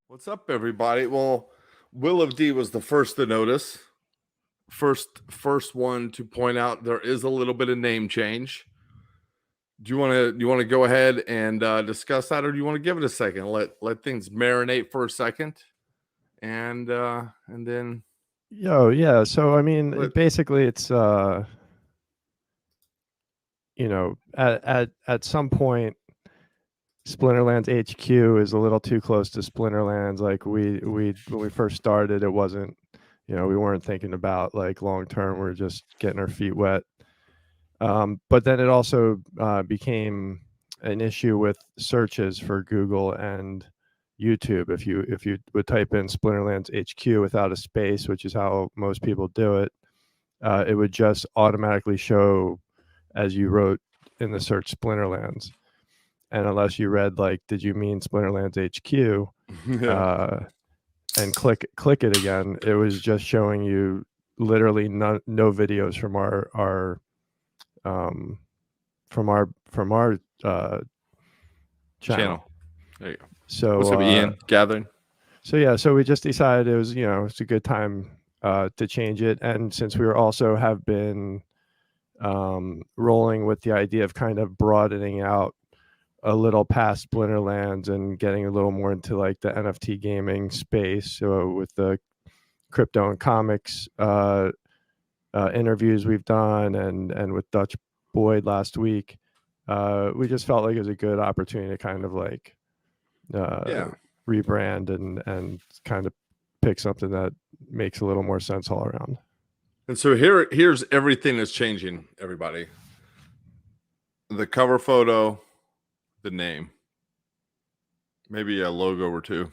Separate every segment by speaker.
Speaker 1: What's up, everybody? Well, Will of D was the first to notice. First one to point out there is a little bit of name change. Do you want to go ahead and discuss that, or do you want to give it a second? Let things marinate for a second, and then.
Speaker 2: Yeah. So I mean, basically, it's at some point, Splinterlands HQ is a little too close to Splinterlands. Like when we first started, it wasn't, we weren't thinking about like long term. We we're just getting our feet wet. But then it also became an issue with searches for Google and YouTube. If you would type in Splinterlands HQ without a space, which is how most people do it, it would just automatically show as you wrote in the search Splinterlands. And unless you read like, did you mean Splinterlands HQ? Yeah. And click it again, it was just showing you literally no videos from our channel.
Speaker 1: There you go.
Speaker 2: So
Speaker 1: what's up, Ian? Gathering.
Speaker 2: So yeah, so we just decided it was it's a good time to change it, and since we have been rolling with the idea of kind of broadening out a little past Splinterlands and getting a little more into like the NFT gaming space. So with the crypto and comics interviews we've done, and with Dutch Boyd last week, we just felt like it was a good opportunity to kind of like rebrand and kind of pick something that makes a little more sense all around.
Speaker 1: And so here's everything that's changing, everybody. The cover photo, the name, maybe a logo or two.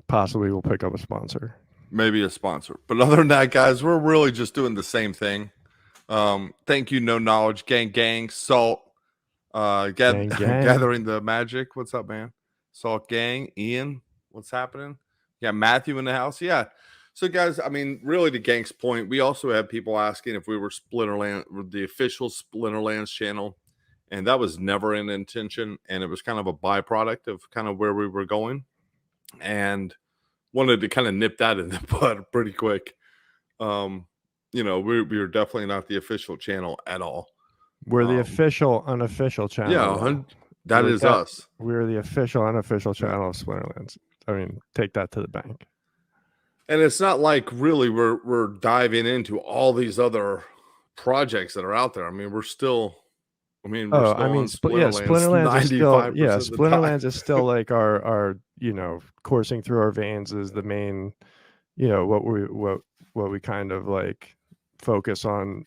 Speaker 2: Possibly we'll pick up a sponsor.
Speaker 1: Maybe a sponsor. But other than that, guys, we're really just doing the same thing. Thank you, No Knowledge, Gang, Salt, Gathering the Magic. What's up, man? Salt Gang, Ian, what's happening? Yeah, Matthew in the house. Yeah. So, guys, I mean, really to Gang's point, we also had people asking if we were the official Splinterlands channel. And that was never an intention. And it was kind of a byproduct of kind of where we were going. And wanted to kind of nip that in the bud pretty quick. We were definitely not the official channel at all.
Speaker 2: We're the official, unofficial channel.
Speaker 1: Yeah, that is us.
Speaker 2: We're the official, unofficial channel of Splinterlands. I mean, take that to the bank.
Speaker 1: And it's not like really we're diving into all these other projects that are out there. I mean, we're still.
Speaker 2: Splinterlands is still. Yeah, Splinterlands is still like our coursing through our veins is the main. What we kind of like focus on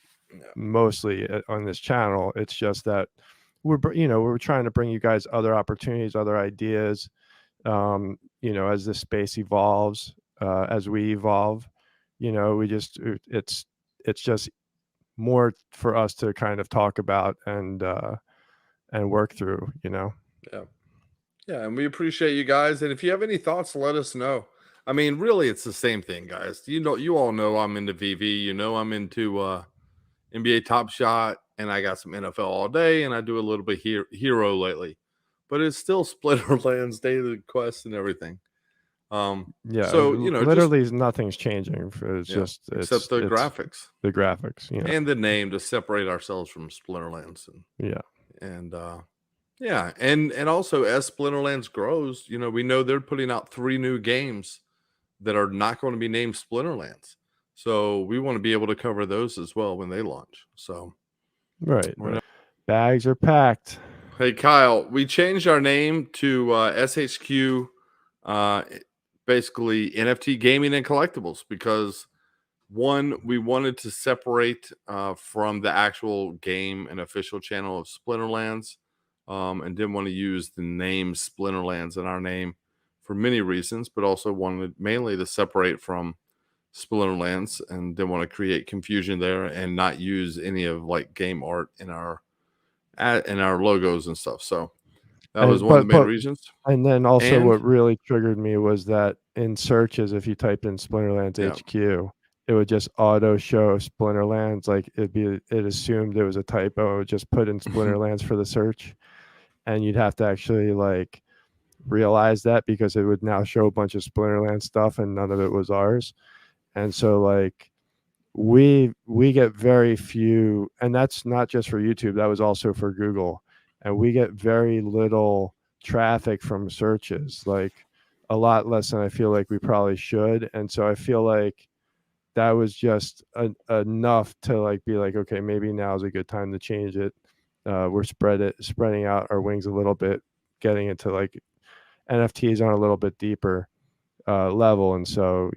Speaker 2: mostly on this channel. It's just that we're trying to bring you guys other opportunities, other ideas, as this space evolves, as we evolve, it's just more for us to kind of talk about and work through,
Speaker 1: Yeah, and we appreciate you guys, and if you have any thoughts, let us know. I mean, really, it's the same thing, guys. You all know I'm into VV. I'm into NBA Top Shot, and I got some NFL all day, and I do a little bit Hero lately. But it's still Splinterlands, Daily Quest, and everything.
Speaker 2: So literally nothing's changing. It's just
Speaker 1: except the graphics.
Speaker 2: The graphics,
Speaker 1: and the name to separate ourselves from Splinterlands. And also as Splinterlands grows, we know they're putting out 3 new games that are not going to be named Splinterlands. So we want to be able to cover those as well when they launch. So
Speaker 2: right. Bags are packed.
Speaker 1: Hey Kyle, we changed our name to SHQ basically NFT gaming and collectibles because one, we wanted to separate from the actual game and official channel of Splinterlands, and didn't want to use the name Splinterlands in our name for many reasons, but also wanted mainly to separate from Splinterlands and didn't want to create confusion there and not use any of like game art in our logos and stuff. So that was one of the main reasons.
Speaker 2: And then also what really triggered me was that in searches, if you typed in Splinterlands HQ, it would just auto show Splinterlands. Like it assumed it was a typo. It would just put in Splinterlands for the search, and you'd have to actually like realize that because it would now show a bunch of Splinterlands stuff and none of it was ours. And so like we get very few, and that's not just for YouTube, that was also for Google, and we get very little traffic from searches, like a lot less than I feel like we probably should. And so I feel like that was just enough to like be like, okay, maybe now is a good time to change it. We're spreading out our wings a little bit, getting into like NFTs on a little bit deeper level, and so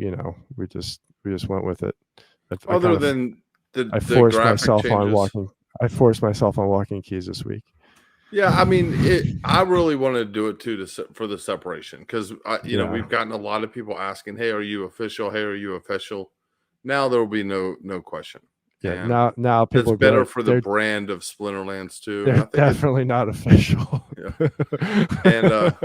Speaker 2: we just went with it.
Speaker 1: Other than the
Speaker 2: I forced
Speaker 1: graphic
Speaker 2: myself
Speaker 1: changes.
Speaker 2: on walking keys this week.
Speaker 1: Yeah, I mean, I really wanted to do it too for the separation because we've gotten a lot of people asking, "Hey, are you official? Hey, are you official?" Now there will be no question.
Speaker 2: Yeah,
Speaker 1: and
Speaker 2: now people
Speaker 1: it's better
Speaker 2: like,
Speaker 1: for the brand of Splinterlands too.
Speaker 2: They're definitely not official.
Speaker 1: Yeah. And